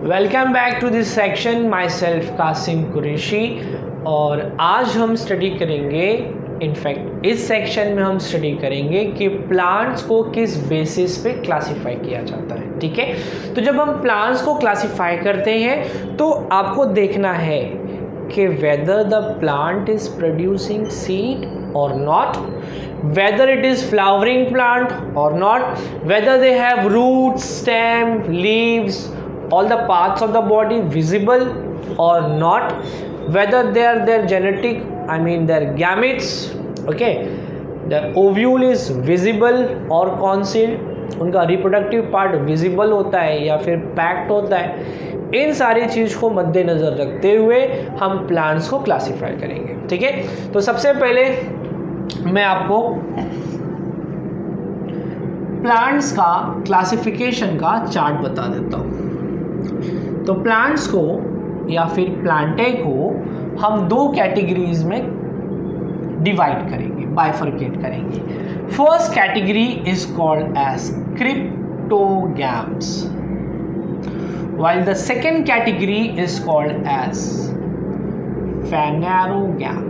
Welcome back to this section, myself Qasim Qureshi. और आज हम स्टडी करेंगे, इनफैक्ट इस सेक्शन में हम स्टडी करेंगे कि प्लांट्स को किस बेसिस पे क्लासिफाई किया जाता है। ठीक है, तो जब हम प्लांट्स को क्लासिफाई करते हैं तो आपको देखना है कि whether the plant is producing seed or not, whether it is flowering plant or not, whether they have roots, stem, leaves, all the parts of the body visible or not, whether their genetic, I mean their gametes, okay, their ovule is visible or concealed, उनका reproductive part visible होता है या फिर packed होता है। इन सारी चीज़ को मद्देनज़र रखते हुए हम प्लांट्स को क्लासिफाई करेंगे। ठीक है, तो सबसे पहले मैं आपको प्लांट्स का क्लासिफिकेशन का चार्ट बता देता हूँ। तो प्लांट्स को या फिर प्लांटे को हम दो कैटेगरीज में डिवाइड करेंगे, बाइफरकेट करेंगे। First category is called as cryptogams, while the second category is called as phanerogam.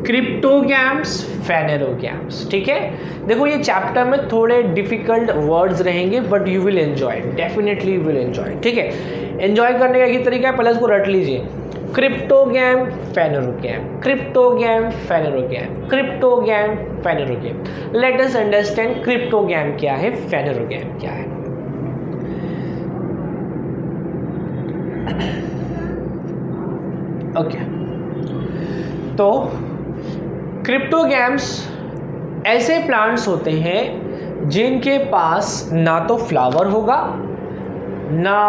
Cryptogams, phanerogams. ठीक है, देखो ये चैप्टर में थोड़े डिफिकल्ट वर्ड्स रहेंगे but you will enjoy, definitely will enjoy. ठीक है, एंजॉय करने का ये तरीका है, पहले इसको रट लीजिए। Cryptogam, phanerogam, cryptogam, phanerogam, cryptogam, phanerogam. Let us understand cryptogam क्या है, फेनेरोगैम क्या है। ओके, तो क्रिप्टोगैम्स ऐसे प्लांट्स होते हैं जिनके पास ना तो फ्लावर होगा, ना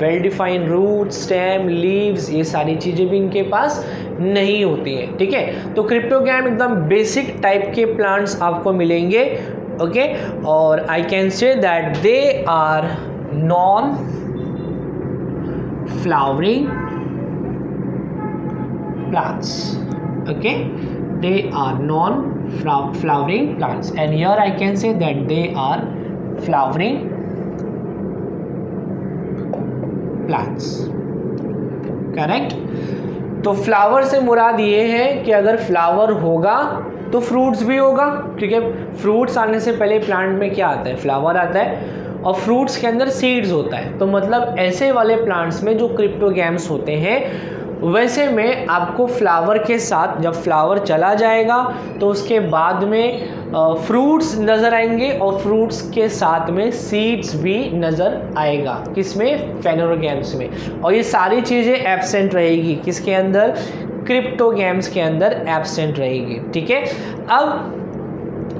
well defined root, stem, leaves, ये सारी चीज़ें भी इनके पास नहीं होती हैं। ठीक है, तो क्रिप्टोगैम एकदम बेसिक टाइप के प्लांट्स आपको मिलेंगे। ओके, और I can say that they are non flowering plants. Okay, they are non-flowering plants, and here I can say that they are flowering plants. Correct? तो फ्लावर से मुराद ये है कि अगर फ्लावर होगा तो फ्रूट्स भी होगा, क्योंकि फ्रूट्स आने से पहले प्लांट में क्या आता है, फ्लावर आता है, और फ्रूट्स के अंदर सीड्स होता है। तो मतलब ऐसे वाले प्लांट्स में जो क्रिप्टोगैम्स होते हैं, वैसे में आपको फ्लावर के साथ, जब फ्लावर चला जाएगा तो उसके बाद में फ्रूट्स नज़र आएंगे और फ्रूट्स के साथ में सीड्स भी नज़र आएगा। किसमें, फेनेरोगैम्स में। और ये सारी चीज़ें एब्सेंट रहेगी किसके अंदर, क्रिप्टोगैम्स के अंदर एब्सेंट रहेगी। ठीक है, अब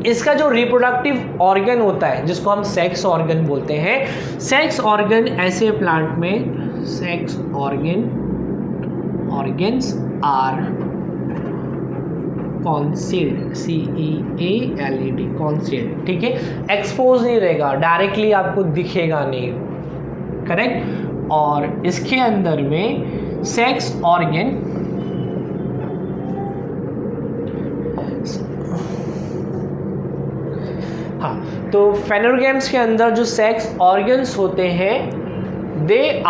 इसका जो रिप्रोडक्टिव ऑर्गन होता है जिसको हम सेक्स ऑर्गन बोलते हैं, सेक्स ऑर्गन ऐसे प्लांट में, sex organs are concealed, CEALED, concealed. ठीक है, एक्सपोज नहीं रहेगा, डायरेक्टली आपको दिखेगा नहीं। करेक्ट, और इसके अंदर में सेक्स ऑर्गन, हाँ, तो फेनेरोगैम्स के अंदर जो सेक्स ऑर्गन्स होते हैं दे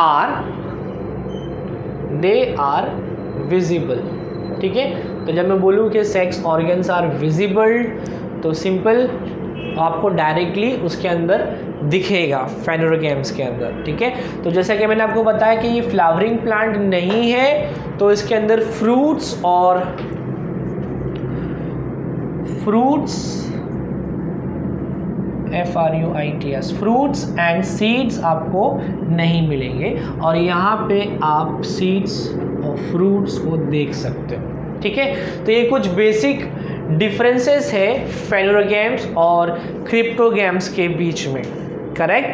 आर विजिबल। ठीक है, तो जब मैं बोलूँ कि सेक्स ऑर्गन्स आर विजिबल तो सिंपल आपको डायरेक्टली उसके अंदर दिखेगा फेनेरोगैम्स के अंदर। ठीक है, तो जैसा कि मैंने आपको बताया कि ये फ्लावरिंग प्लांट नहीं है, तो इसके अंदर fruits FRUITS, fruits and seeds आपको नहीं मिलेंगे, और यहाँ पे आप सीड्स और फ्रूट्स को देख सकते हो। ठीक है, तो ये कुछ बेसिक डिफरेंसेस है फेनेरोगैम्स और क्रिप्टोगैम्स के बीच में। करेक्ट,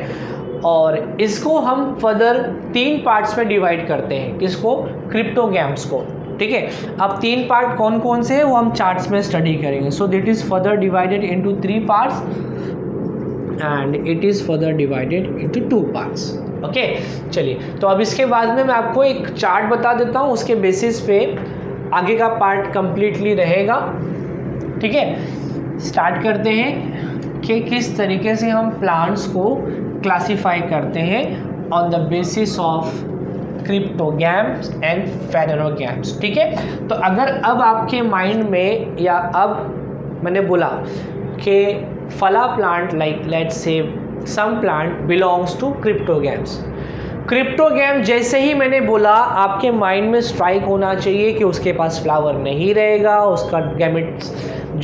और इसको हम फर्दर 3 पार्ट्स में डिवाइड करते हैं। किसको, क्रिप्टोगैम्स को। ठीक है, अब 3 पार्ट कौन कौन से हैं वो हम चार्ट्स में स्टडी करेंगे। So that is further divided into 3 parts and it is further divided into 2 parts. Okay, चलिए, तो अब इसके बाद में मैं आपको एक चार्ट बता देता हूँ, उसके बेसिस पे आगे का पार्ट कंप्लीटली रहेगा। ठीक है, स्टार्ट करते हैं कि किस तरीके से हम प्लांट्स को क्लासीफाई करते हैं on the basis of cryptogams and phanerogams. ठीक है, तो अगर अब आपके माइंड में, या अब मैंने बोला कि फला plant like let's say some plant belongs to cryptogams, cryptogam जैसे ही मैंने बोला आपके माइंड में स्ट्राइक होना चाहिए कि उसके पास फ्लावर नहीं रहेगा, उसका गैमेट्स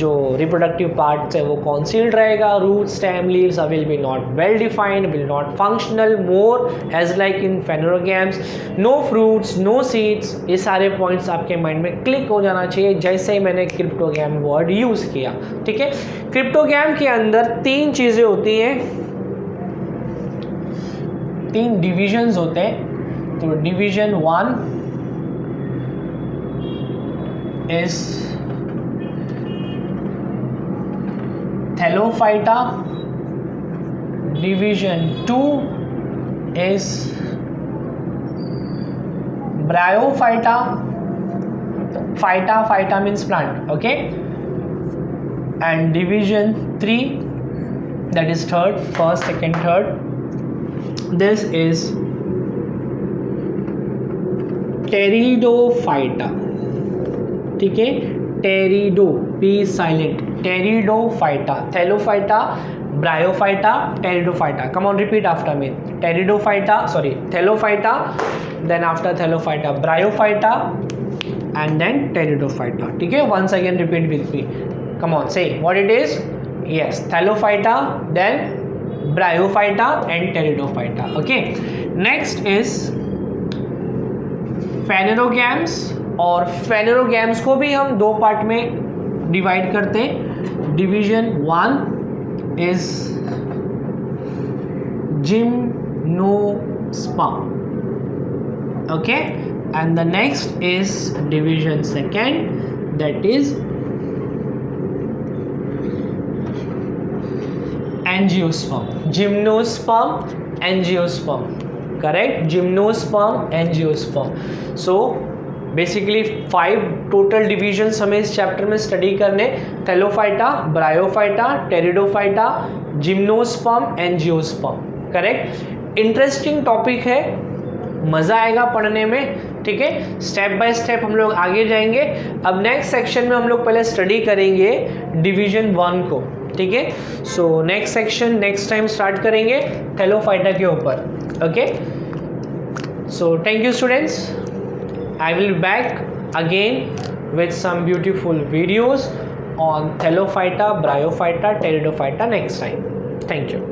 जो रिप्रोडक्टिव पार्ट्स है वो कॉन्सील्ड रहेगा, root stem leaves will be not well defined, will not functional more as like in phanerogams, no fruits, no seeds. ये सारे पॉइंट्स आपके माइंड में क्लिक हो जाना चाहिए जैसे ही मैंने क्रिप्टोगैम वर्ड यूज़ किया। ठीक है, क्रिप्टोगैम के अंदर 3 चीज़ें होती हैं, 3 डिविजन्स होते हैं। तो division 1 is thallophyta, division 2 is bryophyta, phyta means plant, okay, and division 3 that is third, first, second, third, this is pteridophyta. ठीक है, pterido, P silent, pteridophyta, thallophyta, bryophyta, pteridophyta. Come on, repeat after me, pteridophyta, sorry thallophyta, then after thallophyta bryophyta, and then pteridophyta. ठीक है, once again repeat with me, come on, say what it is. Yes, Thallophyta, then Bryophyta and Pteridophyta. Okay, next is Phanerogams, और Phanerogams को भी हम 2 part में divide करते हैं। Division 1 is Gymnosperm, okay, and the next is division 2, that is Angiosperm, Gymnosperm, Angiosperm, correct, Gymnosperm, Angiosperm. So basically 5 total divisions हमें इस chapter में स्टडी करने, Thallophyta, bryophyta, pteridophyta, gymnosperm, angiosperm, correct. Interesting topic है, मज़ा आएगा पढ़ने में। ठीक है, स्टेप बाय स्टेप हम लोग आगे जाएंगे। अब नेक्स्ट सेक्शन में हम लोग पहले स्टडी करेंगे डिवीजन 1 को। ठीक है, so next section next time start करेंगे थैलोफाइटा के ऊपर। Okay, so thank you students, I will back again with some beautiful videos on Thallophyta, Bryophyta, Pteridophyta next time. Thank you.